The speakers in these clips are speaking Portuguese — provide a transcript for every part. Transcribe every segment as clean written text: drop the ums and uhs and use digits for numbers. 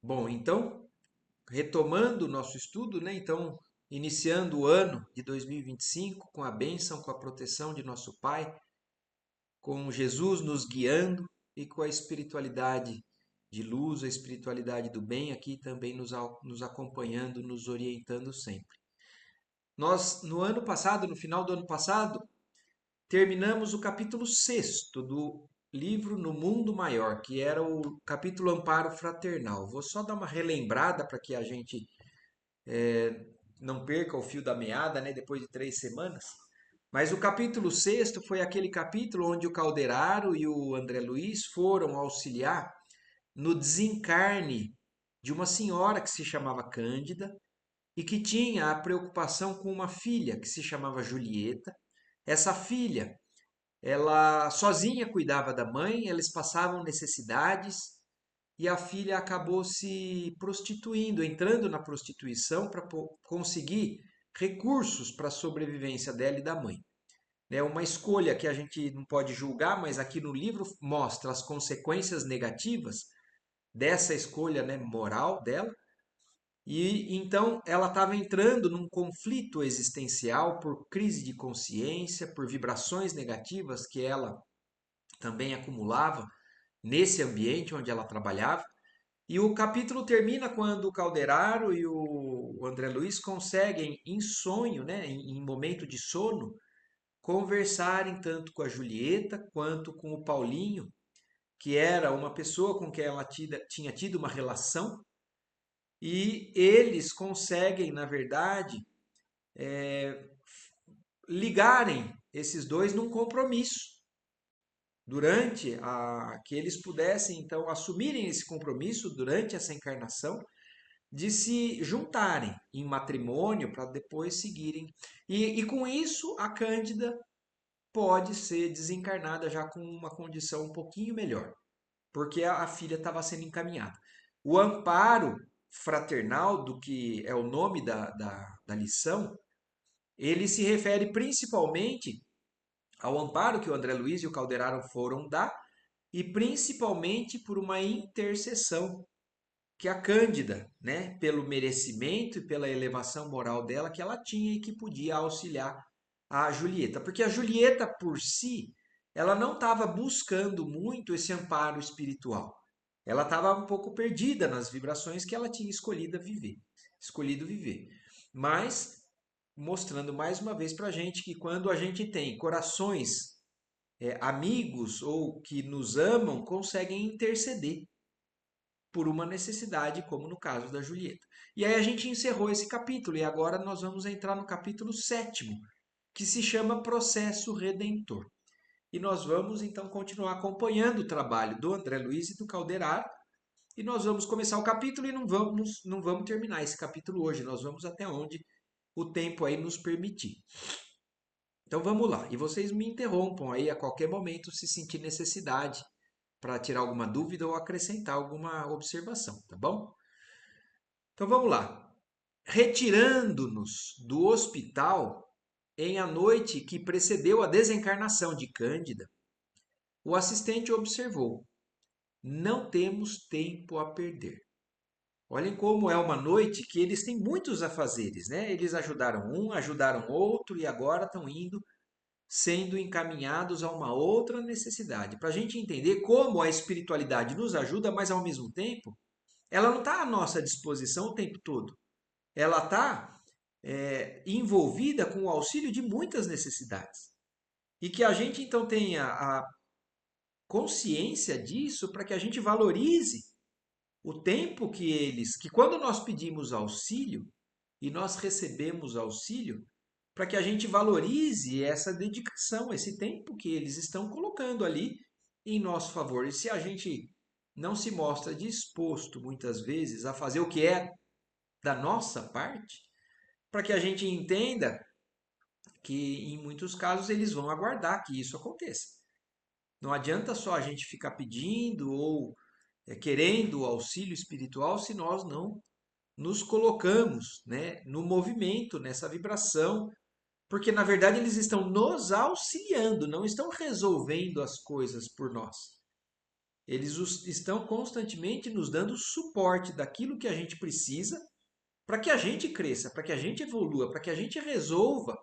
Bom, então, retomando o nosso estudo, né? Então, iniciando o ano de 2025 com a bênção, com a proteção de nosso Pai, com Jesus nos guiando e com a espiritualidade de luz, a espiritualidade do bem aqui também nos acompanhando, nos orientando sempre. Nós, no ano passado, no final do ano passado, terminamos o capítulo sexto do livro No Mundo Maior, que era o capítulo Amparo Fraternal. Vou só dar uma relembrada para que a gente não perca o fio da meada, né, depois de 3 semanas. Mas o capítulo sexto foi aquele capítulo onde o Calderaro e o André Luiz foram auxiliar no desencarne de uma senhora que se chamava Cândida e que tinha a preocupação com uma filha que se chamava Julieta. Essa filha, ela sozinha cuidava da mãe, eles passavam necessidades e a filha acabou se prostituindo, entrando na prostituição para conseguir recursos para a sobrevivência dela e da mãe. É uma escolha que a gente não pode julgar, mas aqui no livro mostra as consequências negativas dessa escolha, né, moral dela. E então ela estava entrando num conflito existencial por crise de consciência, por vibrações negativas que ela também acumulava nesse ambiente onde ela trabalhava. E o capítulo termina quando o Calderaro e o André Luiz conseguem, em sonho, né, em momento de sono, conversarem tanto com a Julieta quanto com o Paulinho, que era uma pessoa com quem ela tinha tido uma relação, e eles conseguem, na verdade, ligarem esses dois num compromisso. Durante que eles pudessem então assumirem esse compromisso durante essa encarnação de se juntarem em matrimônio para depois seguirem. E com isso, a Cândida pode ser desencarnada já com uma condição um pouquinho melhor, porque a filha estava sendo encaminhada. O amparo fraternal, do que é o nome da lição, ele se refere principalmente ao amparo que o André Luiz e o Calderaro foram dar, e principalmente por uma intercessão que a Cândida, né, pelo merecimento e pela elevação moral dela que ela tinha e que podia auxiliar a Julieta, porque a Julieta por si, ela não estava buscando muito esse amparo espiritual. Ela estava um pouco perdida nas vibrações que ela tinha escolhido viver. Mas mostrando mais uma vez para a gente que quando a gente tem corações amigos ou que nos amam, conseguem interceder por uma necessidade, como no caso da Julieta. E aí a gente encerrou esse capítulo e agora nós vamos entrar no capítulo sétimo, que se chama Processo Redentor. E nós vamos então continuar acompanhando o trabalho do André Luiz e do Calderaro. E nós vamos começar o capítulo e não vamos terminar esse capítulo hoje. Nós vamos até onde o tempo aí nos permitir. Então vamos lá. E vocês me interrompam aí a qualquer momento se sentir necessidade para tirar alguma dúvida ou acrescentar alguma observação, tá bom? Então vamos lá. Retirando-nos do hospital em a noite que precedeu a desencarnação de Cândida, o assistente observou: não temos tempo a perder. Olhem como é uma noite que eles têm muitos afazeres, né? Eles ajudaram um, ajudaram outro e agora estão indo sendo encaminhados a uma outra necessidade. Para a gente entender como a espiritualidade nos ajuda, mas ao mesmo tempo, ela não está à nossa disposição o tempo todo. Ela está envolvida com o auxílio de muitas necessidades. E que a gente então tenha a consciência disso para que a gente valorize o tempo que quando nós pedimos auxílio e nós recebemos auxílio, para que a gente valorize essa dedicação, esse tempo que eles estão colocando ali em nosso favor. E se a gente não se mostra disposto, muitas vezes, a fazer o que é da nossa parte, para que a gente entenda que, em muitos casos, eles vão aguardar que isso aconteça. Não adianta só a gente ficar pedindo ou querendo auxílio espiritual se nós não nos colocamos, né, no movimento, nessa vibração, porque na verdade eles estão nos auxiliando, não estão resolvendo as coisas por nós. Eles estão constantemente nos dando suporte daquilo que a gente precisa para que a gente cresça, para que a gente evolua, para que a gente resolva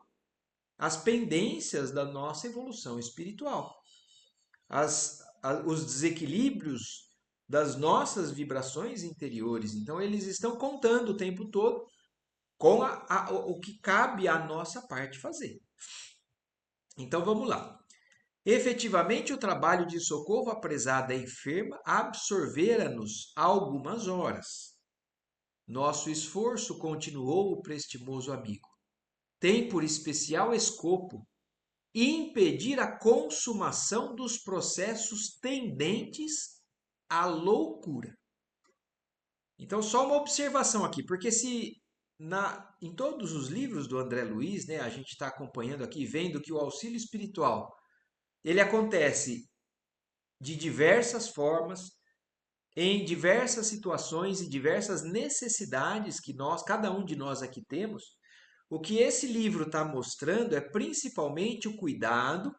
as pendências da nossa evolução espiritual, os desequilíbrios das nossas vibrações interiores. Então, eles estão contando o tempo todo com o que cabe à nossa parte fazer. Então, vamos lá. Efetivamente, o trabalho de socorro à prezada enferma absorvera-nos algumas horas. Nosso esforço, continuou o prestimoso amigo, tem por especial escopo impedir a consumação dos processos tendentes à loucura. Então, só uma observação aqui, porque se em todos os livros do André Luiz, né, a gente está acompanhando aqui, vendo que o auxílio espiritual ele acontece de diversas formas, em diversas situações e diversas necessidades que cada um de nós aqui temos. O que esse livro está mostrando é principalmente o cuidado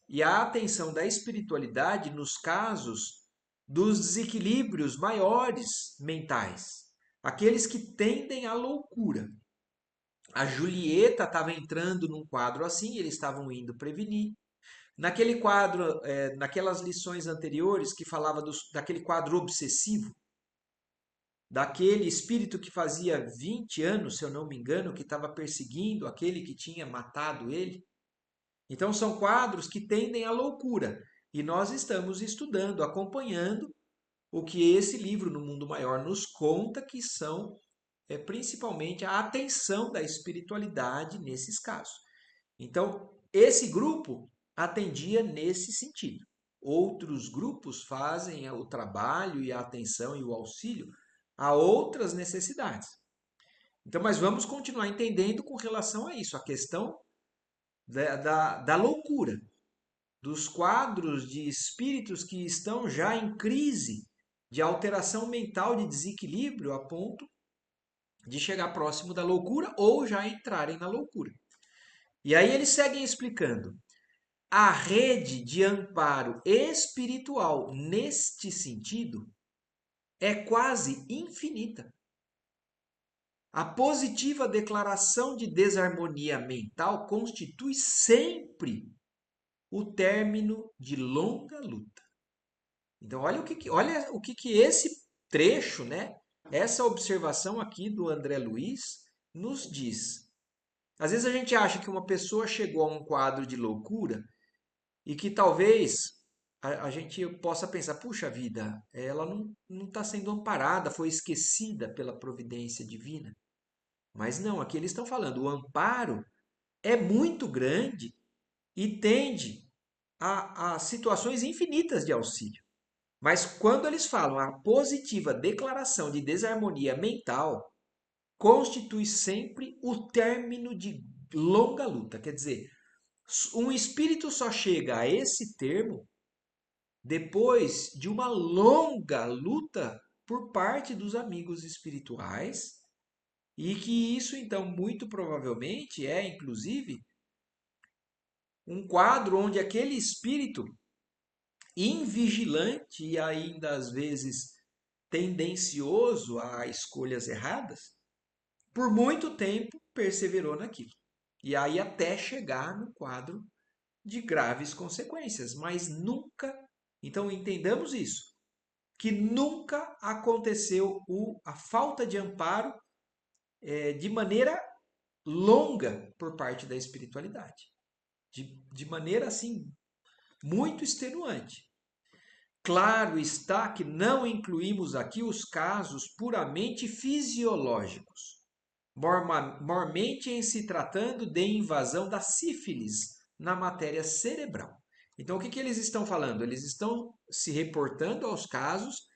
e a atenção da espiritualidade nos casos dos desequilíbrios maiores mentais, aqueles que tendem à loucura. A Julieta estava entrando num quadro assim, eles estavam indo prevenir. Naquele quadro, naquelas lições anteriores que falava daquele quadro obsessivo, daquele espírito que fazia 20 anos, se eu não me engano, que estava perseguindo aquele que tinha matado ele. Então, são quadros que tendem à loucura. E nós estamos estudando, acompanhando o que esse livro, No Mundo Maior, nos conta, que são principalmente a atenção da espiritualidade nesses casos. Então, esse grupo atendia nesse sentido. Outros grupos fazem o trabalho e a atenção e o auxílio a outras necessidades. Então, mas vamos continuar entendendo com relação a isso, a questão da loucura, dos quadros de espíritos que estão já em crise de alteração mental, de desequilíbrio, a ponto de chegar próximo da loucura ou já entrarem na loucura. E aí eles seguem explicando. A rede de amparo espiritual neste sentido é quase infinita. A positiva declaração de desarmonia mental constitui sempre o término de longa luta. Então, olha o que esse trecho, né? Essa observação aqui do André Luiz nos diz. Às vezes a gente acha que uma pessoa chegou a um quadro de loucura e que talvez a gente possa pensar, puxa vida, ela não está sendo amparada, foi esquecida pela providência divina. Mas não, aqui eles estão falando, o amparo é muito grande e tende a situações infinitas de auxílio. Mas quando eles falam a positiva declaração de desarmonia mental, constitui sempre o término de longa luta. Quer dizer, um espírito só chega a esse termo depois de uma longa luta por parte dos amigos espirituais, e que isso, então, muito provavelmente é, inclusive, um quadro onde aquele espírito invigilante e ainda às vezes tendencioso a escolhas erradas, por muito tempo perseverou naquilo. E aí até chegar no quadro de graves consequências, mas nunca, então entendamos isso, que nunca aconteceu a falta de amparo de maneira longa por parte da espiritualidade, de maneira assim muito extenuante. Claro está que não incluímos aqui os casos puramente fisiológicos, mormente em se tratando de invasão da sífilis na matéria cerebral. Então, o que eles estão falando? Eles estão se reportando aos casos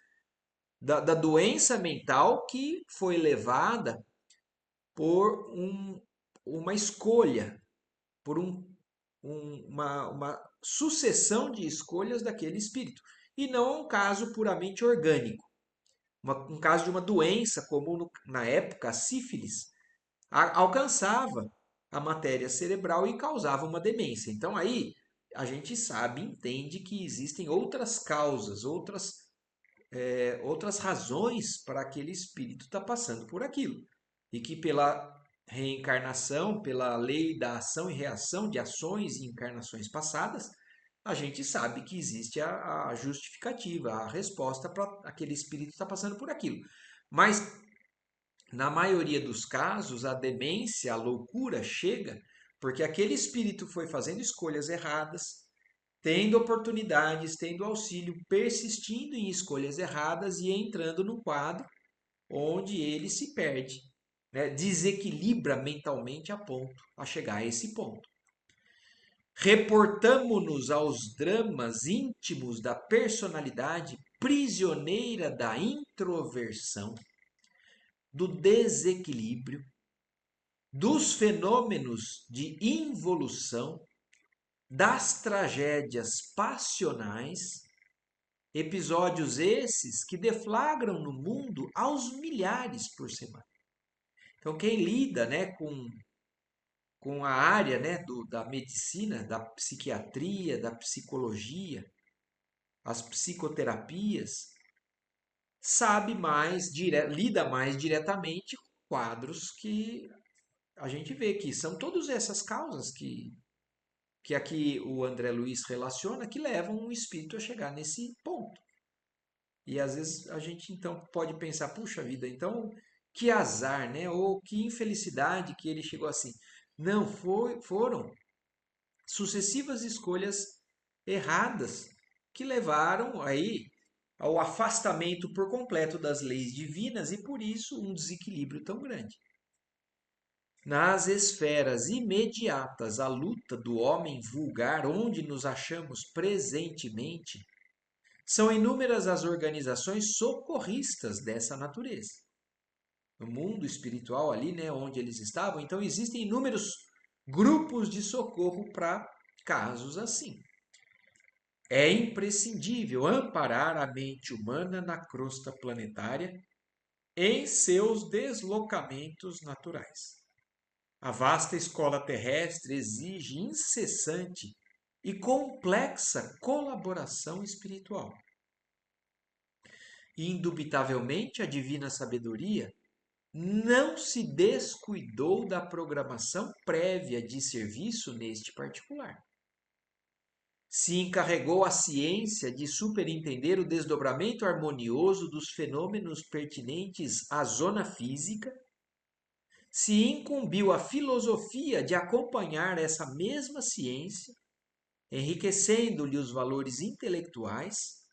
da doença mental que foi levada por uma escolha, por uma sucessão de escolhas daquele espírito. E não um caso puramente orgânico. Um caso de uma doença, como na época a sífilis, alcançava a matéria cerebral e causava uma demência. Então aí a gente sabe, entende que existem outras causas, outras razões para aquele espírito estar passando por aquilo. E que pela reencarnação, pela lei da ação e reação de ações e encarnações passadas, a gente sabe que existe a justificativa, a resposta para aquele espírito estar passando por aquilo. Mas, na maioria dos casos, a demência, a loucura chega porque aquele espírito foi fazendo escolhas erradas, tendo oportunidades, tendo auxílio, persistindo em escolhas erradas e entrando num quadro onde ele se perde, né? Desequilibra mentalmente a ponto, a chegar a esse ponto. Reportamo-nos aos dramas íntimos da personalidade prisioneira da introversão, do desequilíbrio, dos fenômenos de involução, das tragédias passionais, episódios esses que deflagram no mundo aos milhares por semana. Então, quem lida, né, com a área, né, da medicina, da psiquiatria, da psicologia, as psicoterapias, sabe mais, lida mais diretamente com quadros que a gente vê que são todas essas causas que aqui o André Luiz relaciona que levam o espírito a chegar nesse ponto. E às vezes a gente então pode pensar, puxa vida, então que azar, né? Ou que infelicidade que ele chegou assim. Não, foram sucessivas escolhas erradas que levaram aí ao afastamento por completo das leis divinas e por isso um desequilíbrio tão grande. Nas esferas imediatas à luta do homem vulgar, onde nos achamos presentemente, são inúmeras as organizações socorristas dessa natureza. No mundo espiritual ali, né, onde eles estavam, então existem inúmeros grupos de socorro para casos assim. É imprescindível amparar a mente humana na crosta planetária em seus deslocamentos naturais. A vasta escola terrestre exige incessante e complexa colaboração espiritual. Indubitavelmente, a divina sabedoria não se descuidou da programação prévia de serviço neste particular. Se encarregou a ciência de superintender o desdobramento harmonioso dos fenômenos pertinentes à zona física, se incumbiu a filosofia de acompanhar essa mesma ciência, enriquecendo-lhe os valores intelectuais,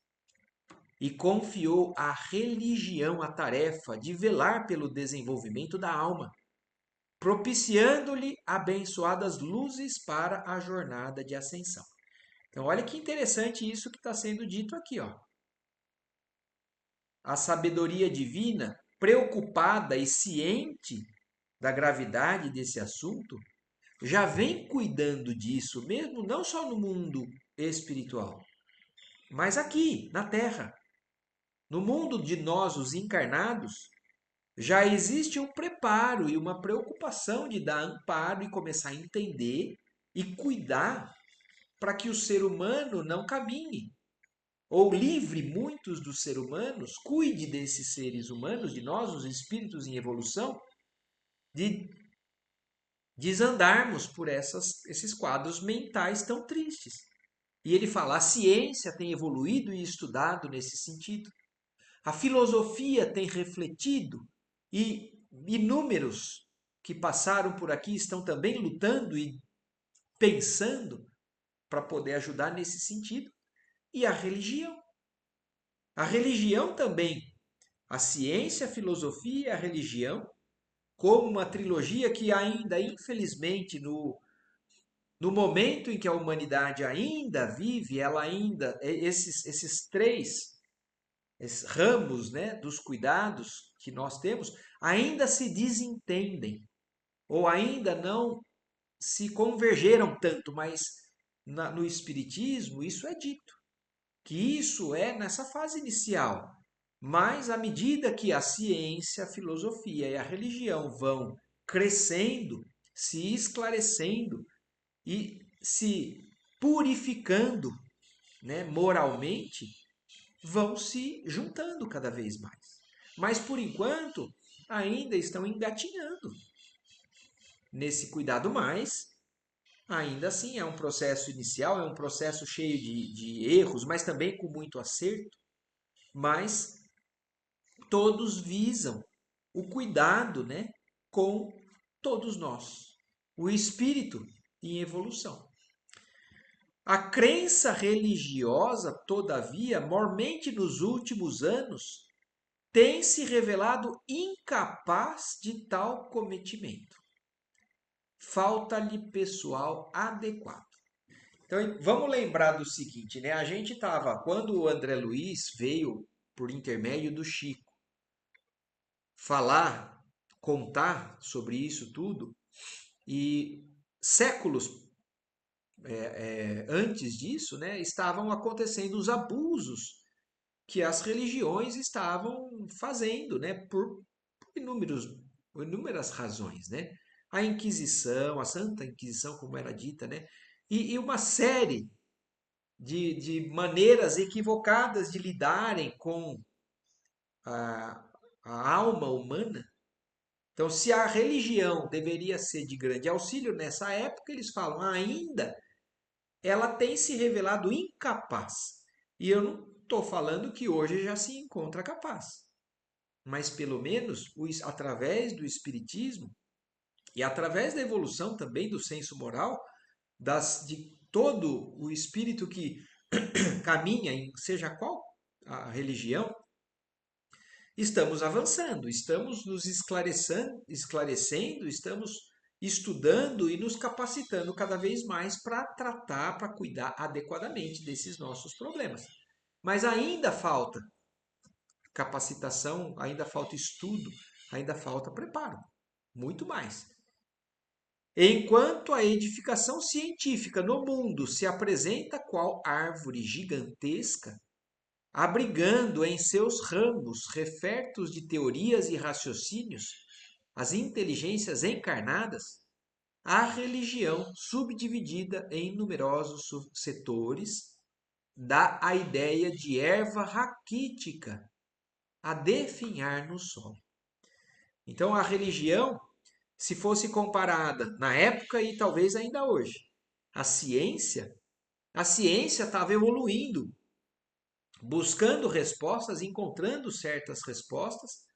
e confiou à religião a tarefa de velar pelo desenvolvimento da alma, propiciando-lhe abençoadas luzes para a jornada de ascensão. Então, olha que interessante isso que está sendo dito aqui, ó. A sabedoria divina, preocupada e ciente da gravidade desse assunto, já vem cuidando disso mesmo, não só no mundo espiritual, mas aqui, na Terra. No mundo de nós, os encarnados, já existe um preparo e uma preocupação de dar amparo e começar a entender e cuidar para que o ser humano não caminhe, ou livre muitos dos seres humanos, cuide desses seres humanos, de nós, os espíritos em evolução, de desandarmos por esses quadros mentais tão tristes. E ele fala, a ciência tem evoluído e estudado nesse sentido. A filosofia tem refletido e inúmeros que passaram por aqui estão também lutando e pensando para poder ajudar nesse sentido. E a religião. A religião também, a ciência, a filosofia e a religião, como uma trilogia que ainda, infelizmente, no momento em que a humanidade ainda vive, ela ainda, esses três ramos, né, dos cuidados que nós temos, ainda se desentendem, ou ainda não se convergeram tanto, mas no Espiritismo isso é dito, que isso é nessa fase inicial. Mas à medida que a ciência, a filosofia e a religião vão crescendo, se esclarecendo e se purificando, né, moralmente, vão se juntando cada vez mais. Mas, por enquanto, ainda estão engatinhando nesse cuidado mais. Ainda assim, é um processo inicial, é um processo cheio de erros, mas também com muito acerto. Mas todos visam o cuidado, né, com todos nós. O espírito em evolução. A crença religiosa, todavia, mormente nos últimos anos, tem se revelado incapaz de tal cometimento. Falta-lhe pessoal adequado. Então, vamos lembrar do seguinte, né? A gente estava, quando o André Luiz veio por intermédio do Chico falar, contar sobre isso tudo, e séculos antes disso, né, estavam acontecendo os abusos que as religiões estavam fazendo, né, por inúmeras razões, né? A Inquisição, a Santa Inquisição, como era dita, né? E uma série de maneiras equivocadas de lidarem com a, a alma humana. Então, se a religião deveria ser de grande auxílio nessa época, eles falam, ainda ela tem se revelado incapaz. E eu não estou falando que hoje já se encontra capaz. Mas pelo menos através do espiritismo e através da evolução também do senso moral, de todo o espírito que caminha em seja qual a religião, estamos avançando, estamos nos esclarecendo, estamos estudando e nos capacitando cada vez mais para tratar, para cuidar adequadamente desses nossos problemas. Mas ainda falta capacitação, ainda falta estudo, ainda falta preparo, muito mais. Enquanto a edificação científica no mundo se apresenta qual árvore gigantesca, abrigando em seus ramos refertos de teorias e raciocínios as inteligências encarnadas, a religião, subdividida em numerosos setores, dá a ideia de erva raquítica a definhar no solo. Então, a religião, se fosse comparada na época e talvez ainda hoje, a ciência estava evoluindo, buscando respostas, encontrando certas respostas,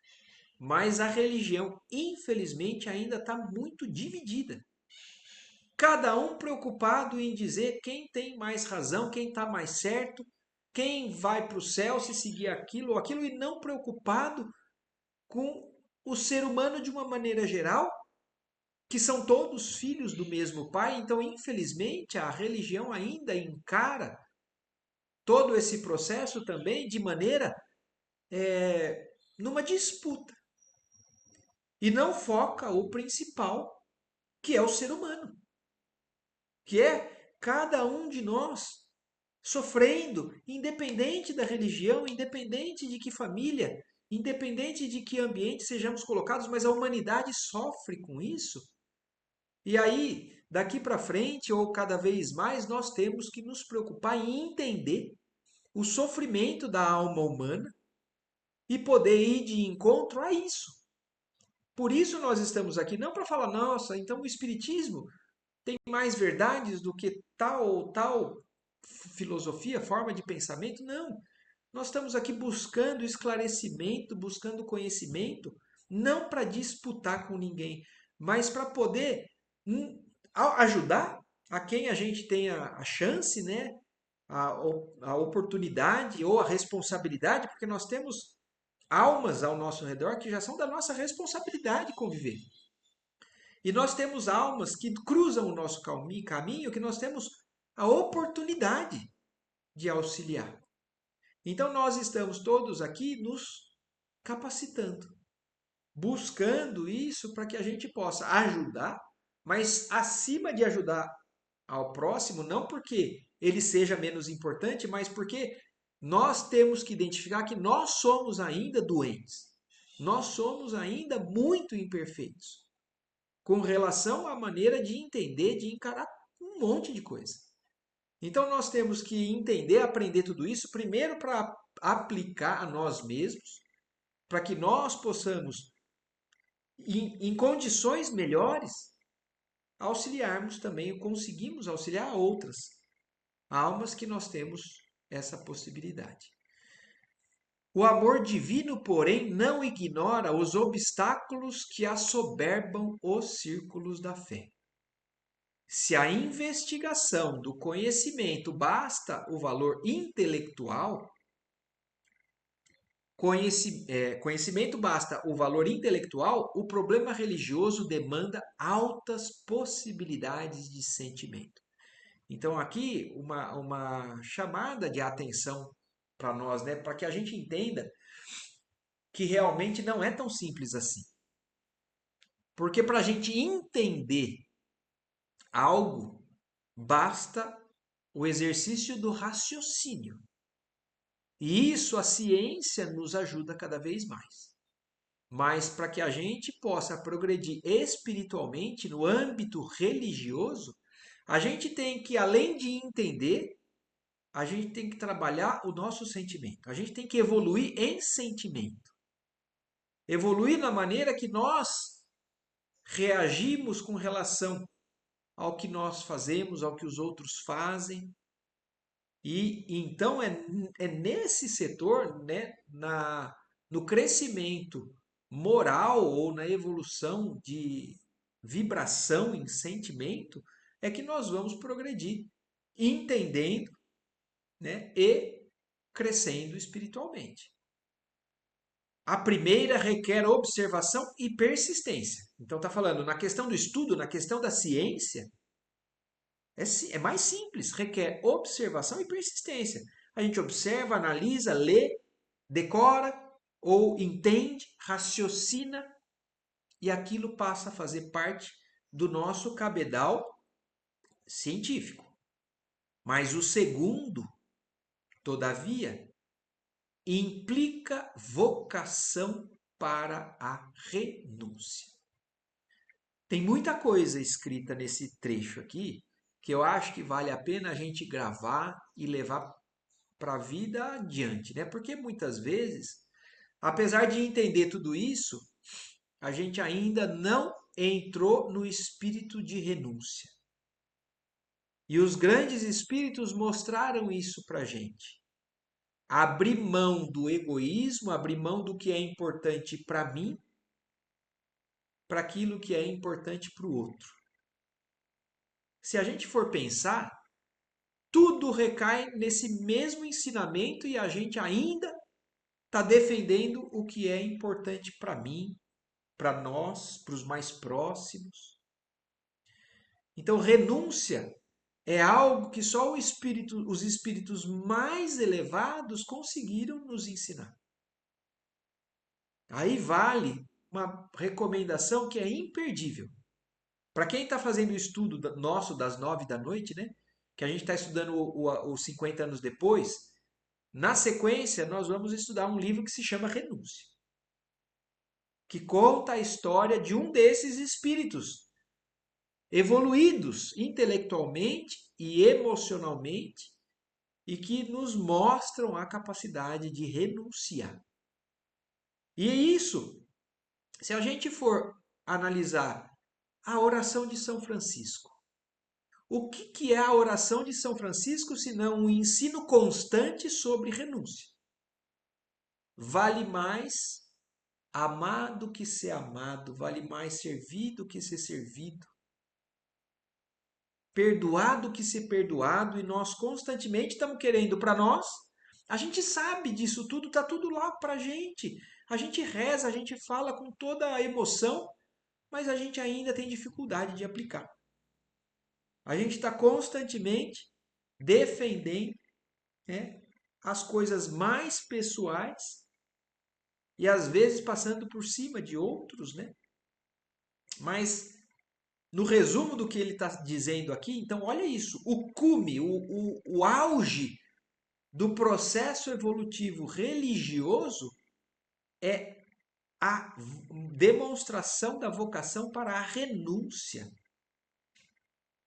mas a religião, infelizmente, ainda está muito dividida. Cada um preocupado em dizer quem tem mais razão, quem está mais certo, quem vai para o céu se seguir aquilo ou aquilo, e não preocupado com o ser humano de uma maneira geral, que são todos filhos do mesmo pai. Então, infelizmente, a religião ainda encara todo esse processo também de maneira numa disputa. E não foca o principal, que é o ser humano, que é cada um de nós sofrendo, independente da religião, independente de que família, independente de que ambiente sejamos colocados, mas a humanidade sofre com isso. E aí, daqui para frente, ou cada vez mais, nós temos que nos preocupar em entender o sofrimento da alma humana e poder ir de encontro a isso. Por isso nós estamos aqui, não para falar, nossa, então o Espiritismo tem mais verdades do que tal ou tal filosofia, forma de pensamento. Não. Nós estamos aqui buscando esclarecimento, buscando conhecimento, não para disputar com ninguém, mas para poder ajudar a quem a gente tenha a chance, né? A oportunidade ou a responsabilidade, porque nós temos almas ao nosso redor que já são da nossa responsabilidade conviver. E nós temos almas que cruzam o nosso caminho, que nós temos a oportunidade de auxiliar. Então nós estamos todos aqui nos capacitando, buscando isso para que a gente possa ajudar, mas acima de ajudar ao próximo, não porque ele seja menos importante, mas porque nós temos que identificar que nós somos ainda doentes. Nós somos ainda muito imperfeitos com relação à maneira de entender, de encarar um monte de coisa. Então nós temos que entender, aprender tudo isso, primeiro para aplicar a nós mesmos, para que nós possamos, em condições melhores, auxiliarmos também, conseguimos auxiliar outras almas que nós temos essa possibilidade. O amor divino, porém, não ignora os obstáculos que assoberbam os círculos da fé. Se a investigação do conhecimento basta o valor intelectual, conhecimento basta o valor intelectual, o problema religioso demanda altas possibilidades de sentimento. Então, aqui, uma chamada de atenção para nós, né? Para que a gente entenda que realmente não é tão simples assim. Porque para a gente entender algo, basta o exercício do raciocínio. E isso a ciência nos ajuda cada vez mais. Mas para que a gente possa progredir espiritualmente no âmbito religioso, a gente tem que, além de entender, a gente tem que trabalhar o nosso sentimento. A gente tem que evoluir em sentimento. Evoluir na maneira que nós reagimos com relação ao que nós fazemos, ao que os outros fazem. E então é nesse setor, né, no crescimento moral ou na evolução de vibração em sentimento, é que nós vamos progredir, entendendo, né, e crescendo espiritualmente. A primeira requer observação e persistência. Então está falando na questão do estudo, na questão da ciência, é mais simples, requer observação e persistência. A gente observa, analisa, lê, decora ou entende, raciocina e aquilo passa a fazer parte do nosso cabedal científico. Mas o segundo, todavia, implica vocação para a renúncia. Tem muita coisa escrita nesse trecho aqui que eu acho que vale a pena a gente gravar e levar para a vida adiante, né? Porque muitas vezes, apesar de entender tudo isso, a gente ainda não entrou no espírito de renúncia. E os grandes espíritos mostraram isso para a gente. Abrir mão do egoísmo, abrir mão do que é importante para mim, para aquilo que é importante para o outro. Se a gente for pensar, tudo recai nesse mesmo ensinamento e a gente ainda está defendendo o que é importante para mim, para nós, para os mais próximos. Então, renúncia é algo que só os espíritos mais elevados conseguiram nos ensinar. Aí vale uma recomendação que é imperdível. Para quem está fazendo o estudo nosso das 9 da noite, né? Que a gente está estudando os 50 anos depois, na sequência nós vamos estudar um livro que se chama Renúncia, que conta a história de um desses espíritos evoluídos intelectualmente e emocionalmente e que nos mostram a capacidade de renunciar. E isso, se a gente for analisar a oração de São Francisco, o que é a oração de São Francisco senão um ensino constante sobre renúncia? Vale mais amar do que ser amado, vale mais servir do que ser servido, perdoar do que ser perdoado, e nós constantemente estamos querendo para nós. A gente sabe disso tudo, está tudo lá para a gente. A gente reza, a gente fala com toda a emoção, mas a gente ainda tem dificuldade de aplicar. A gente está constantemente defendendo, né, as coisas mais pessoais e às vezes passando por cima de outros, né? Mas no resumo do que ele está dizendo aqui, então olha isso, o cume, o auge do processo evolutivo religioso é a demonstração da vocação para a renúncia.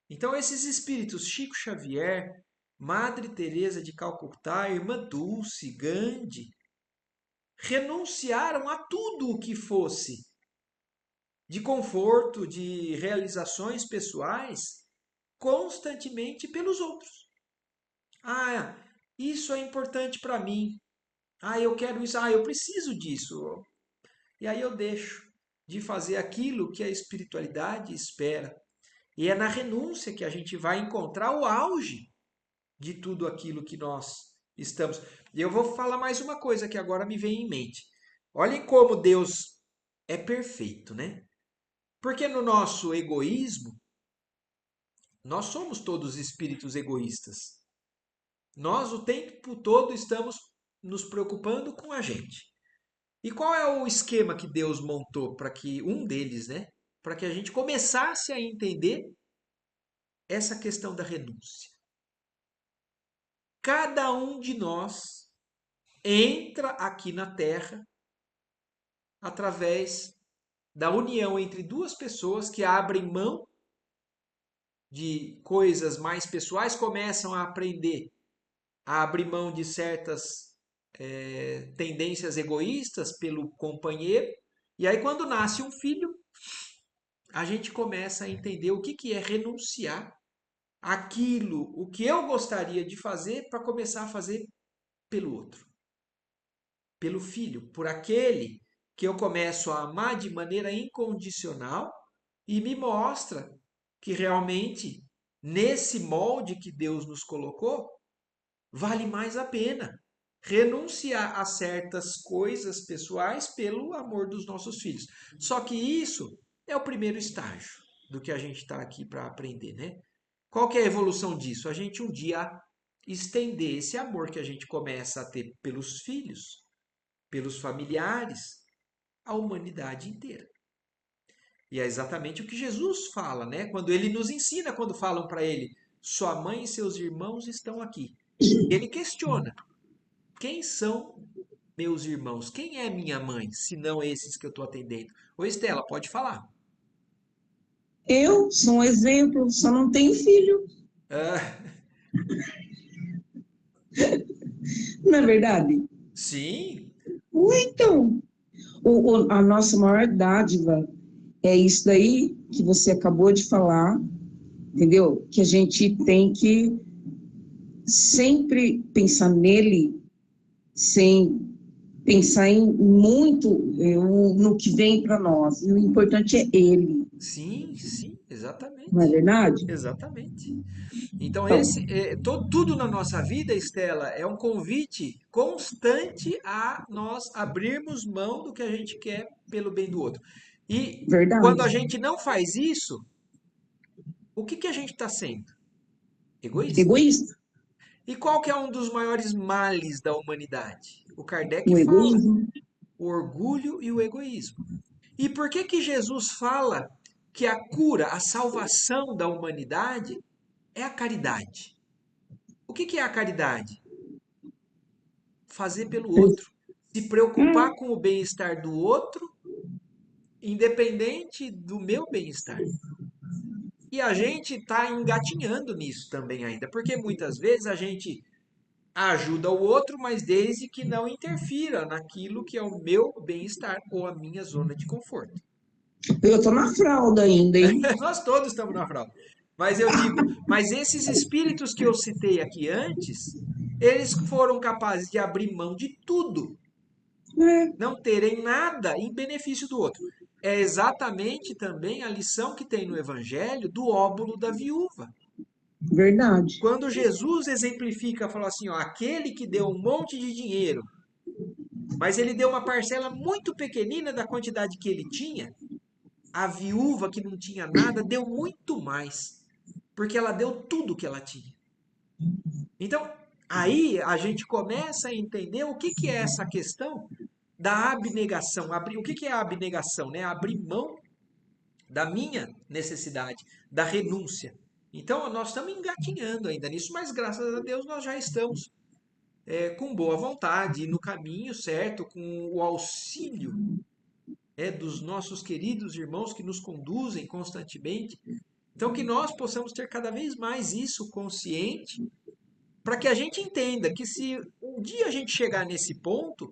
Então esses espíritos, Chico Xavier, Madre Teresa de Calcutá, Irmã Dulce, Gandhi, renunciaram a tudo o que fosse de conforto, de realizações pessoais, constantemente pelos outros. Ah, isso é importante para mim. Ah, eu quero isso. Ah, eu preciso disso. E aí eu deixo de fazer aquilo que a espiritualidade espera. E é na renúncia que a gente vai encontrar o auge de tudo aquilo que nós estamos. E eu vou falar mais uma coisa que agora me vem em mente. Olhem como Deus é perfeito, né? Porque no nosso egoísmo, nós somos todos espíritos egoístas. Nós o tempo todo estamos nos preocupando com a gente. E qual é o esquema que Deus montou para que um deles, né, para que a gente começasse a entender essa questão da renúncia? Cada um de nós entra aqui na Terra através da união entre duas pessoas que abrem mão de coisas mais pessoais, começam a aprender a abrir mão de certas tendências egoístas pelo companheiro. E aí, quando nasce um filho, a gente começa a entender o que, que é renunciar àquilo, o que eu gostaria de fazer, para começar a fazer pelo outro, pelo filho, por aquele que eu começo a amar de maneira incondicional e me mostra que realmente, nesse molde que Deus nos colocou, vale mais a pena renunciar a certas coisas pessoais pelo amor dos nossos filhos. Só que isso é o primeiro estágio do que a gente está aqui para aprender, né? Qual que é a evolução disso? A gente um dia estender esse amor que a gente começa a ter pelos filhos, pelos familiares, à humanidade inteira. E é exatamente o que Jesus fala, né? Quando ele nos ensina, quando falam para ele, sua mãe e seus irmãos estão aqui. Ele questiona, quem são meus irmãos? Quem é minha mãe, se não esses que eu estou atendendo? Ô Estela, pode falar. Eu sou um exemplo, só não tenho filho, Ah, não é verdade? sim, Então, a nossa maior dádiva é isso daí que você acabou de falar, entendeu? Que a gente tem que sempre pensar nele, sem pensar em muito no que vem para nós. E o importante é ele, sim, sim, não é exatamente. verdade? Exatamente. Então, Então, tudo na nossa vida, Estela, é um convite constante a nós abrirmos mão do que a gente quer pelo bem do outro. E quando a verdade. gente não faz isso, o que que a gente está sendo? Egoísta. Egoísta, E qual que é um dos maiores males da humanidade? O Kardec o fala, egoísmo. o orgulho e o egoísmo. E por que que Jesus fala que a cura, a salvação da humanidade é a caridade? O que que é a caridade? Fazer pelo outro. Se preocupar com o bem-estar do outro, independente do meu bem-estar. E a gente está engatinhando nisso também ainda, porque muitas vezes a gente ajuda o outro, mas desde que não interfira naquilo que é o meu bem-estar ou a minha zona de conforto. Eu tô na fralda ainda, hein? Nós todos estamos na fraude. Mas eu digo, mas esses espíritos que eu citei aqui antes, eles foram capazes de abrir mão de tudo, É não terem nada em benefício do outro. É exatamente também a lição que tem no Evangelho do óbolo da viúva. verdade. Quando Jesus exemplifica, falou assim, ó, aquele que deu um monte de dinheiro, mas ele deu uma parcela muito pequenina da quantidade que ele tinha, a viúva que não tinha nada deu muito mais, porque ela deu tudo que ela tinha. Então, aí a gente começa a entender o que, que é essa questão da abnegação. O que, que é a abnegação? Né? Abrir mão da minha necessidade, da renúncia. Então, nós estamos engatinhando ainda nisso, mas graças a Deus nós já estamos com boa vontade, no caminho certo, com o auxílio dos nossos queridos irmãos que nos conduzem constantemente. Então, que nós possamos ter cada vez mais isso consciente para que a gente entenda que se um dia a gente chegar nesse ponto,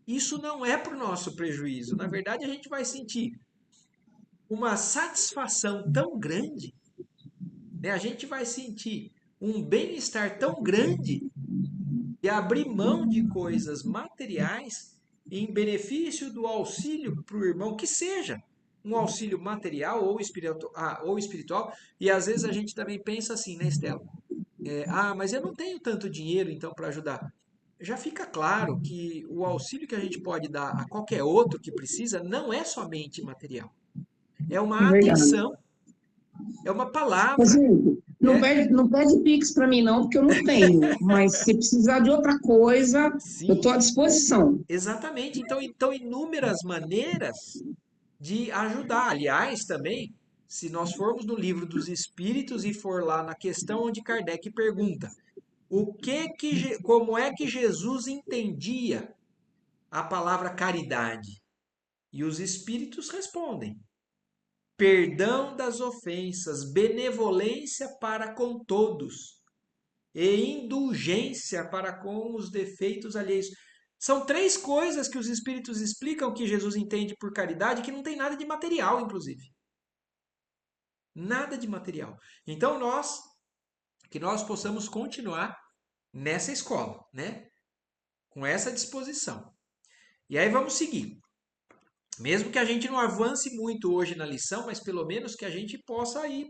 isso não é para o nosso prejuízo. Na verdade, a gente vai sentir uma satisfação tão grande, né? A gente vai sentir um bem-estar tão grande de abrir mão de coisas materiais em benefício do auxílio para o irmão, que seja um auxílio material ou espiritual. E às vezes a gente também pensa assim, né, Estela? Mas eu não tenho tanto dinheiro então para ajudar. Já fica claro que o auxílio que a gente pode dar a qualquer outro que precisa não é somente material. É É uma verdade. atenção, é uma palavra, Rodrigo, né? não pede Pix para mim, não, porque eu não tenho. Mas se precisar de outra coisa, eu estou à Sim, disposição. exatamente. Então, inúmeras maneiras de ajudar. Aliás, também, se nós formos no livro dos Espíritos e for lá na questão onde Kardec pergunta como é que Jesus entendia a palavra caridade? E os Espíritos respondem: perdão das ofensas, benevolência para com todos e indulgência para com os defeitos alheios. São três coisas que os Espíritos explicam que Jesus entende por caridade, que não tem nada de material, inclusive. Nada de material. Então que nós possamos continuar nessa escola, né? Com essa disposição. E aí vamos seguir. Mesmo que a gente não avance muito hoje na lição, mas pelo menos que a gente possa ir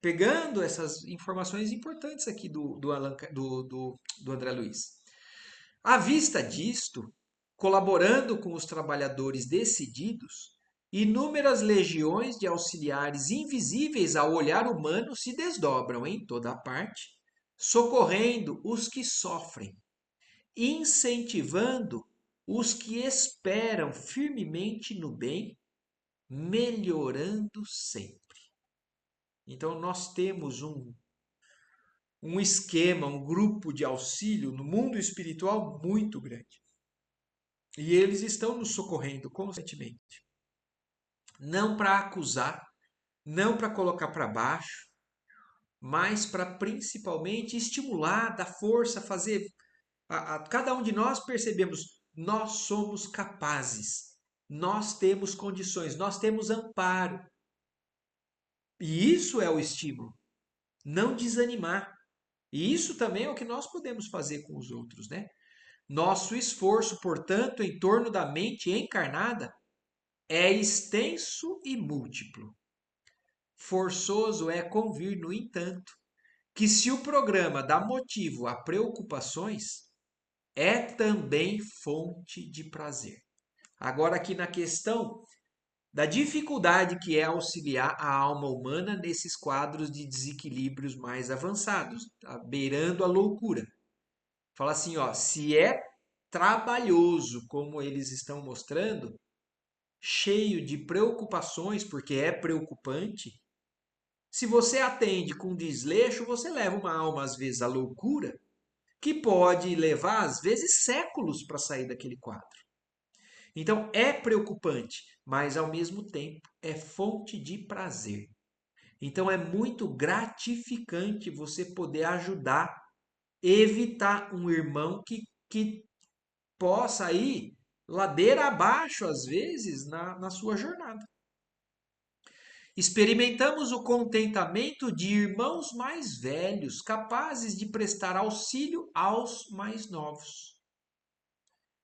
pegando essas informações importantes aqui do André Luiz. À vista disto, colaborando com os trabalhadores decididos, inúmeras legiões de auxiliares invisíveis ao olhar humano se desdobram em toda a parte, socorrendo os que sofrem, incentivando os que esperam firmemente no bem, melhorando sempre. Então, nós temos um esquema, um grupo de auxílio no mundo espiritual muito grande. E eles estão nos socorrendo constantemente. Não para acusar, não para colocar para baixo, mas para principalmente estimular, dar força, fazer. Cada um de nós percebemos, nós somos capazes, nós temos condições, nós temos amparo. E isso é o estímulo. Não desanimar. E isso também é o que nós podemos fazer com os outros, né? Nosso esforço, portanto, em torno da mente encarnada é extenso e múltiplo. Forçoso é convir, no entanto, que se o programa dá motivo a preocupações, é também fonte de prazer. Agora, aqui na questão da dificuldade que é auxiliar a alma humana nesses quadros de desequilíbrios mais avançados, tá? Beirando a loucura. Fala assim, ó, se é trabalhoso, como eles estão mostrando, cheio de preocupações, porque é preocupante, se você atende com desleixo, você leva uma alma, às vezes, à loucura, que pode levar, às vezes, séculos para sair daquele quadro. Então, é preocupante, mas, ao mesmo tempo, é fonte de prazer. Então, é muito gratificante você poder ajudar, evitar um irmão que possa ir ladeira abaixo, às vezes, na sua jornada. Experimentamos o contentamento de irmãos mais velhos, capazes de prestar auxílio aos mais novos.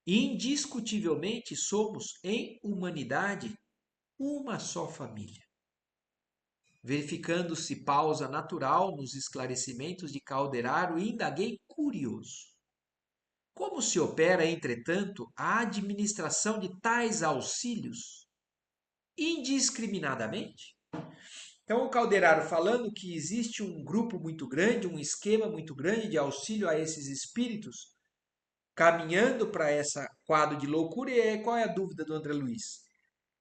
Indiscutivelmente somos, em humanidade, uma só família. Verificando-se pausa natural nos esclarecimentos de Calderaro, indaguei curioso. Como se opera, entretanto, a administração de tais auxílios? Indiscriminadamente? Então, o Calderaro falando que existe um grupo muito grande, um esquema muito grande de auxílio a esses espíritos, caminhando para esse quadro de loucura, e aí, qual é a dúvida do André Luiz?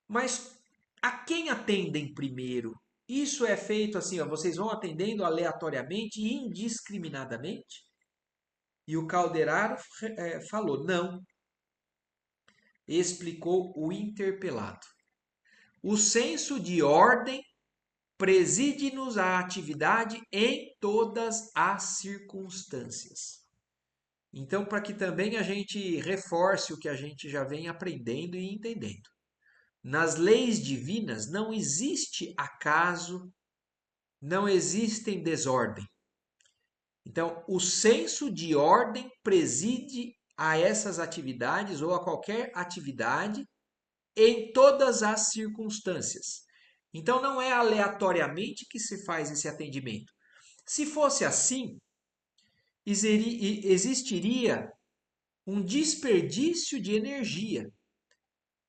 Mas a quem atendem primeiro? Isso é feito assim, ó, vocês vão atendendo aleatoriamente e indiscriminadamente? E o Calderaro falou, não, explicou o interpelado. O senso de ordem preside-nos a atividade em todas as circunstâncias. Então, para que também a gente reforce o que a gente já vem aprendendo e entendendo. Nas leis divinas não existe acaso, não existem desordem. Então, o senso de ordem preside a essas atividades ou a qualquer atividade em todas as circunstâncias. Então, não é aleatoriamente que se faz esse atendimento. Se fosse assim, existiria um desperdício de energia,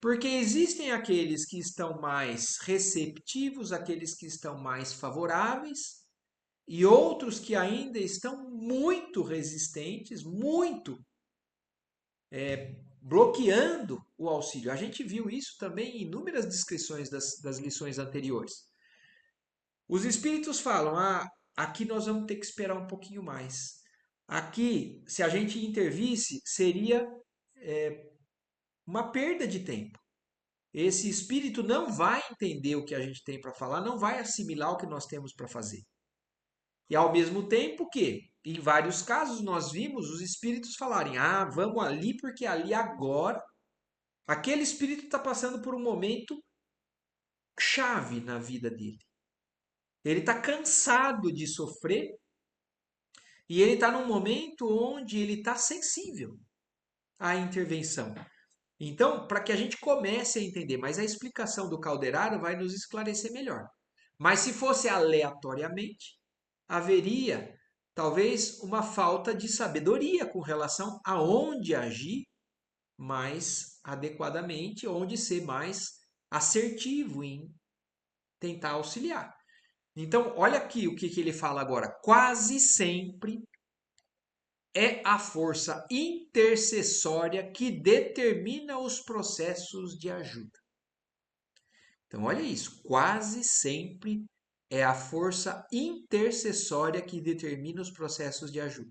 porque existem aqueles que estão mais receptivos, aqueles que estão mais favoráveis, e outros que ainda estão muito resistentes, muito bloqueando o auxílio. A gente viu isso também em inúmeras descrições das lições anteriores. Os espíritos falam: aqui nós vamos ter que esperar um pouquinho mais. Aqui, se a gente intervisse, seria uma perda de tempo. Esse espírito não vai entender o que a gente tem para falar, não vai assimilar o que nós temos para fazer. E ao mesmo tempo que, em vários casos, nós vimos os espíritos falarem: vamos ali porque ali agora, aquele espírito está passando por um momento chave na vida dele. Ele está cansado de sofrer e ele está num momento onde ele está sensível à intervenção. Então, para que a gente comece a entender, mas a explicação do Calderaro vai nos esclarecer melhor. Mas se fosse aleatoriamente, haveria talvez uma falta de sabedoria com relação a onde agir mais adequadamente, onde ser mais assertivo em tentar auxiliar. Então, olha aqui o que ele fala agora. Quase sempre é a força intercessória que determina os processos de ajuda. Então, olha isso. Quase sempre é a força intercessória que determina os processos de ajuda.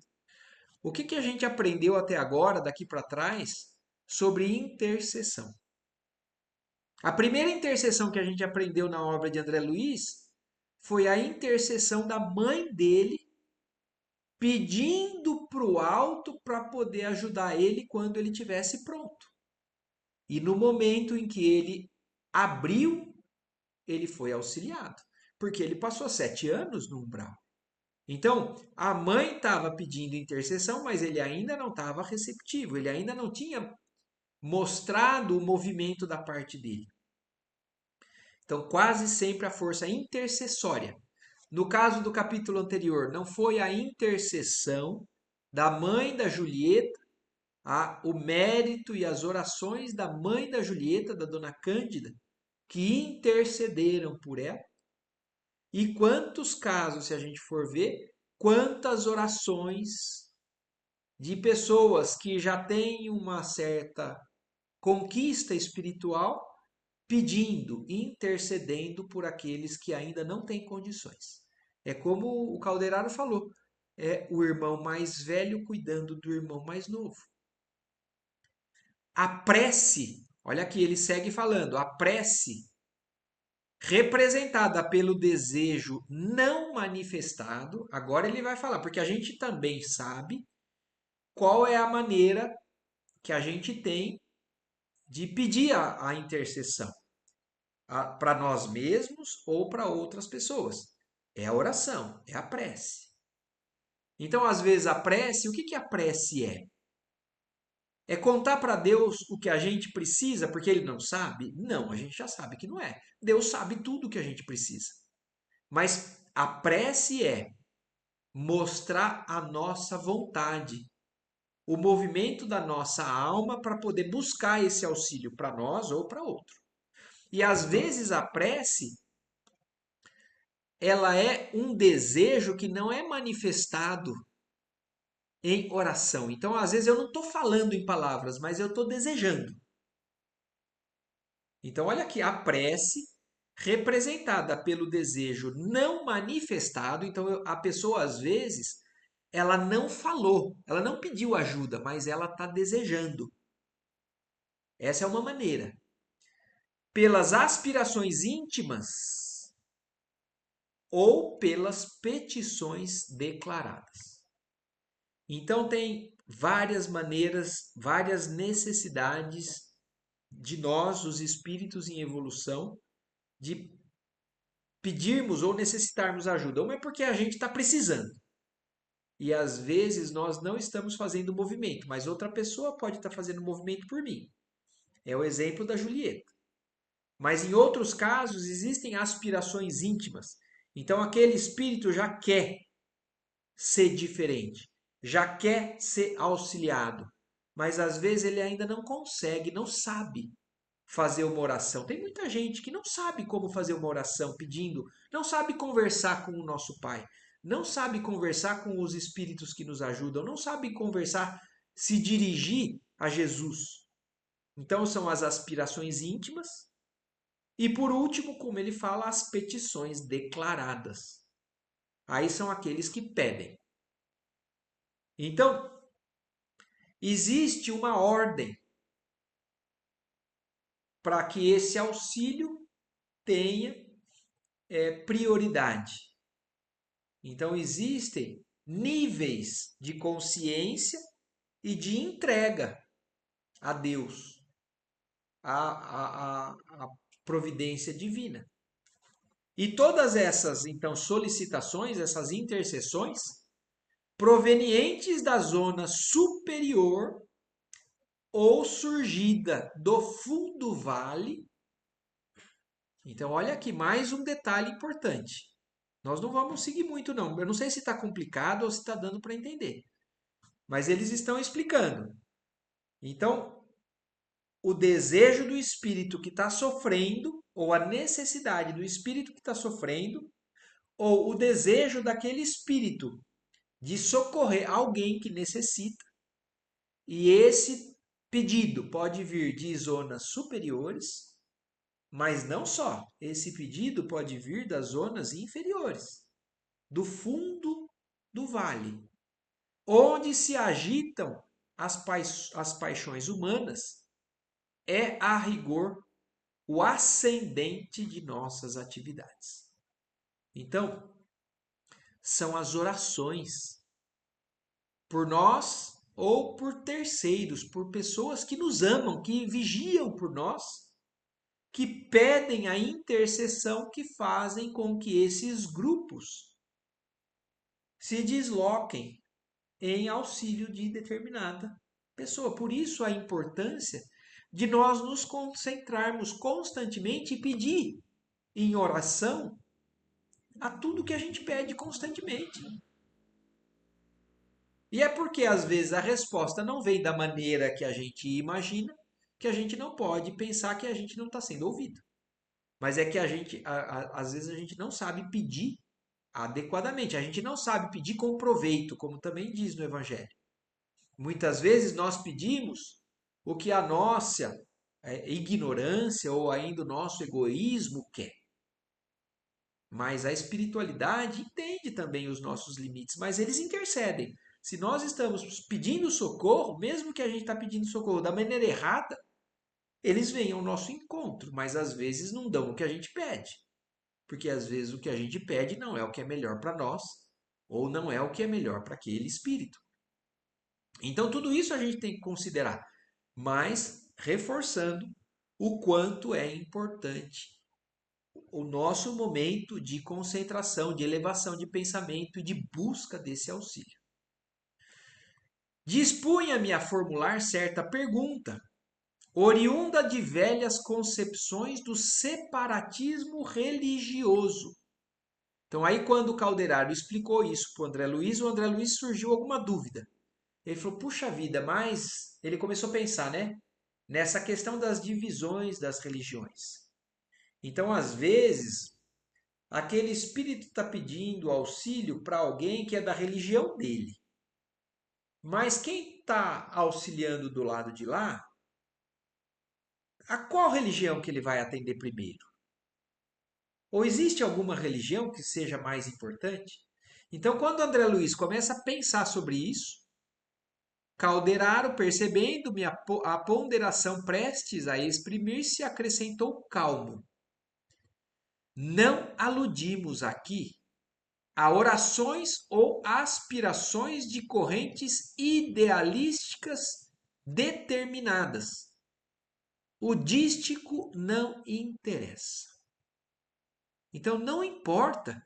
O que a gente aprendeu até agora, daqui para trás, sobre intercessão? A primeira intercessão que a gente aprendeu na obra de André Luiz foi a intercessão da mãe dele, pedindo para o alto para poder ajudar ele quando ele tivesse pronto. E no momento em que ele abriu, ele foi auxiliado, porque ele passou 7 anos no umbral. Então, a mãe estava pedindo intercessão, mas ele ainda não estava receptivo, ele ainda não tinha mostrado o movimento da parte dele. Então, quase sempre a força intercessória. No caso do capítulo anterior, não foi a intercessão da mãe da Julieta, o mérito e as orações da mãe da Julieta, da dona Cândida, que intercederam por ela. E quantos casos, se a gente for ver, quantas orações de pessoas que já têm uma certa conquista espiritual, pedindo, intercedendo por aqueles que ainda não têm condições. É como o Calderaro falou, é o irmão mais velho cuidando do irmão mais novo. A prece, olha aqui, ele segue falando, a prece representada pelo desejo não manifestado, agora ele vai falar, porque a gente também sabe qual é a maneira que a gente tem de pedir a intercessão para nós mesmos ou para outras pessoas. É a oração, é a prece. Então, às vezes, a prece, o que a prece é? É contar para Deus o que a gente precisa porque ele não sabe? Não, a gente já sabe que não é. Deus sabe tudo o que a gente precisa. Mas a prece é mostrar a nossa vontade, o movimento da nossa alma para poder buscar esse auxílio para nós ou para outro. E às vezes a prece ela é um desejo que não é manifestado em oração. Então, às vezes eu não estou falando em palavras, mas eu estou desejando. Então, olha aqui, a prece representada pelo desejo não manifestado. Então, a pessoa às vezes ela não falou, ela não pediu ajuda, mas ela está desejando. Essa é uma maneira. Pelas aspirações íntimas ou pelas petições declaradas. Então, tem várias maneiras, várias necessidades de nós, os espíritos em evolução, de pedirmos ou necessitarmos ajuda. Uma é porque a gente está precisando. E às vezes nós não estamos fazendo o movimento, mas outra pessoa pode estar fazendo o movimento por mim. É o exemplo da Julieta. Mas em outros casos existem aspirações íntimas. Então aquele espírito já quer ser diferente, já quer ser auxiliado, mas às vezes ele ainda não consegue, não sabe fazer uma oração. Tem muita gente que não sabe como fazer uma oração pedindo, não sabe conversar com o nosso Pai, não sabe conversar com os espíritos que nos ajudam, não sabe conversar, se dirigir a Jesus. Então são as aspirações íntimas e por último, como ele fala, as petições declaradas. Aí são aqueles que pedem. Então, existe uma ordem para que esse auxílio tenha prioridade. Então, existem níveis de consciência e de entrega a Deus, a providência divina. E todas essas, então, solicitações, essas intercessões, provenientes da zona superior ou surgida do fundo vale. Então, olha aqui mais um detalhe importante. Nós não vamos seguir muito, não. Eu não sei se está complicado ou se está dando para entender. Mas eles estão explicando. Então, o desejo do espírito que está sofrendo, ou a necessidade do espírito que está sofrendo, ou o desejo daquele espírito de socorrer alguém que necessita. E esse pedido pode vir de zonas superiores, mas não só. Esse pedido pode vir das zonas inferiores, do fundo do vale, onde se agitam as paixões humanas, é a rigor o ascendente de nossas atividades. Então, são as orações por nós ou por terceiros, por pessoas que nos amam, que vigiam por nós, que pedem a intercessão que fazem com que esses grupos se desloquem em auxílio de determinada pessoa. Por isso a importância de nós nos concentrarmos constantemente e pedir em oração a tudo que a gente pede constantemente. E é porque às vezes a resposta não vem da maneira que a gente imagina, que a gente não pode pensar que a gente não está sendo ouvido. Mas é que a gente, às vezes a gente não sabe pedir adequadamente, a gente não sabe pedir com proveito, como também diz no Evangelho. Muitas vezes nós pedimos o que a nossa ignorância ou ainda o nosso egoísmo quer. Mas a espiritualidade entende também os nossos limites, mas eles intercedem. Se nós estamos pedindo socorro, mesmo que a gente está pedindo socorro da maneira errada, eles vêm ao nosso encontro, mas às vezes não dão o que a gente pede. Porque às vezes o que a gente pede não é o que é melhor para nós, ou não é o que é melhor para aquele espírito. Então tudo isso a gente tem que considerar, mas reforçando o quanto é importante o nosso momento de concentração, de elevação de pensamento e de busca desse auxílio. Dispunha-me a formular certa pergunta, oriunda de velhas concepções do separatismo religioso. Então, aí, quando o Calderaro explicou isso para o André Luiz surgiu alguma dúvida. Ele falou: puxa vida, mas ele começou a pensar, né? Nessa questão das divisões das religiões. Então, às vezes, aquele espírito está pedindo auxílio para alguém que é da religião dele. Mas quem está auxiliando do lado de lá, a qual religião que ele vai atender primeiro? Ou existe alguma religião que seja mais importante? Então, quando André Luiz começa a pensar sobre isso, Calderaro, percebendo-me a ponderação prestes a exprimir-se, acrescentou calmo. Não aludimos aqui a orações ou aspirações de correntes idealísticas determinadas. O dístico não interessa. Então, não importa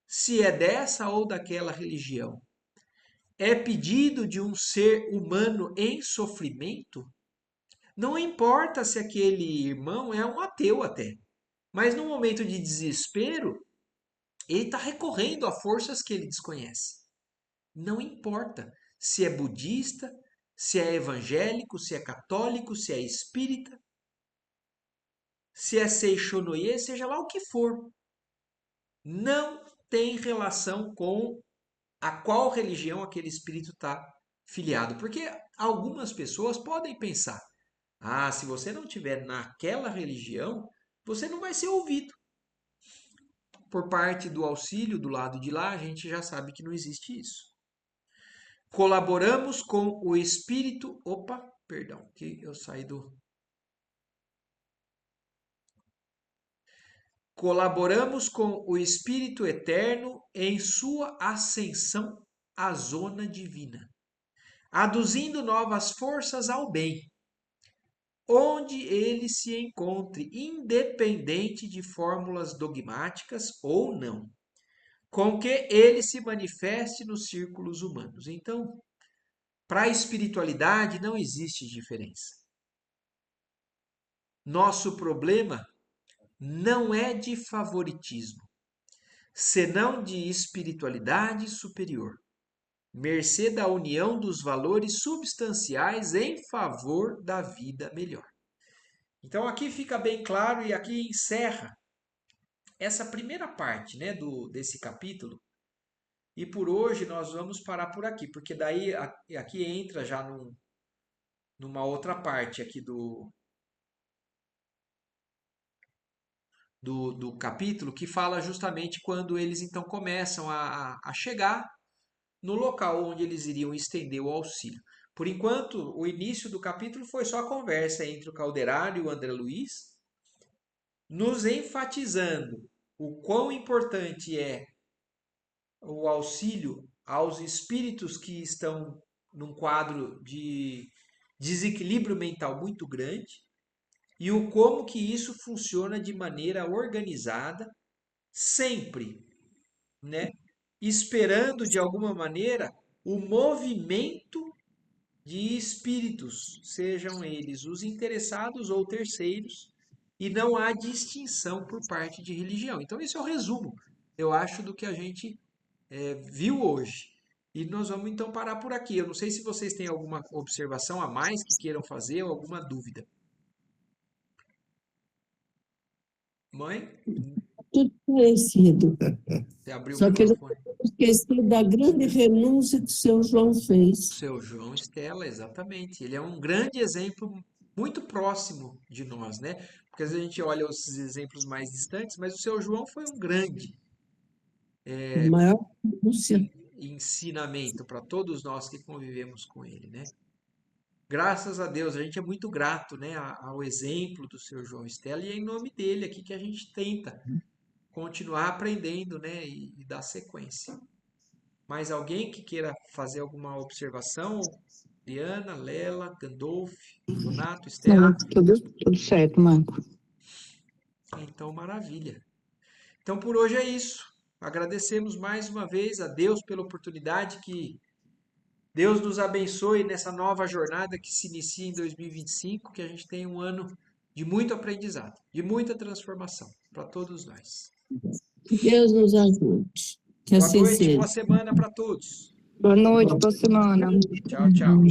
se é dessa ou daquela religião. É pedido de um ser humano em sofrimento? Não importa se aquele irmão é um ateu até. Mas no momento de desespero, ele está recorrendo a forças que ele desconhece. Não importa se é budista, se é evangélico, se é católico, se é espírita, se é Seixonoye, seja lá o que for. Não tem relação com a qual religião aquele espírito está filiado. Porque algumas pessoas podem pensar: ah, se você não tiver naquela religião, você não vai ser ouvido. Por parte do auxílio do lado de lá, a gente já sabe que não existe isso. Colaboramos com o espírito. Opa, perdão, que eu saí do. Colaboramos com o Espírito Eterno em sua ascensão à zona divina, aduzindo novas forças ao bem, onde ele se encontre, independente de fórmulas dogmáticas ou não, com que ele se manifeste nos círculos humanos. Então, para a espiritualidade não existe diferença. Nosso problema não é de favoritismo, senão de espiritualidade superior, mercê da união dos valores substanciais em favor da vida melhor. Então aqui fica bem claro e aqui encerra essa primeira parte, né, desse capítulo. E por hoje nós vamos parar por aqui, porque daí aqui entra já numa outra parte aqui do capítulo, que fala justamente quando eles então começam a chegar no local onde eles iriam estender o auxílio. Por enquanto, o início do capítulo foi só a conversa entre o Calderaro e o André Luiz, nos enfatizando o quão importante é o auxílio aos espíritos que estão num quadro de desequilíbrio mental muito grande e o como que isso funciona de maneira organizada, sempre, né, esperando de alguma maneira o movimento de espíritos, sejam eles os interessados ou terceiros, e não há distinção por parte de religião. Então, esse é o resumo, eu acho, do que a gente viu hoje. E nós vamos então parar por aqui. Eu não sei se vocês têm alguma observação a mais que queiram fazer ou alguma dúvida. Mãe, Tudo parecido. você abriu o Só que eu microfone. esqueci da grande renúncia que o seu João O fez. seu João Estela, exatamente. Ele é um grande exemplo muito próximo de nós, né? Porque às vezes a gente olha os exemplos mais distantes, mas o seu João foi um grande A maior renúncia. ensinamento para todos nós que convivemos com ele, né? Graças a Deus, a gente é muito grato, né, ao exemplo do seu João Estela e é em nome dele aqui que a gente tenta continuar aprendendo, né, e dar sequência. Mais alguém que queira fazer alguma observação? Liana, Lela, Gandolf, Donato, Estela? Não, tudo certo, Marco. Então, maravilha. Então, por hoje é isso. Agradecemos mais uma vez a Deus pela oportunidade, que Deus nos abençoe nessa nova jornada que se inicia em 2025, que a gente tenha um ano de muito aprendizado, de muita transformação para todos nós. Que Deus nos ajude. Que Boa assim noite, seja. boa semana para todos. Boa noite, boa semana. Tchau, tchau.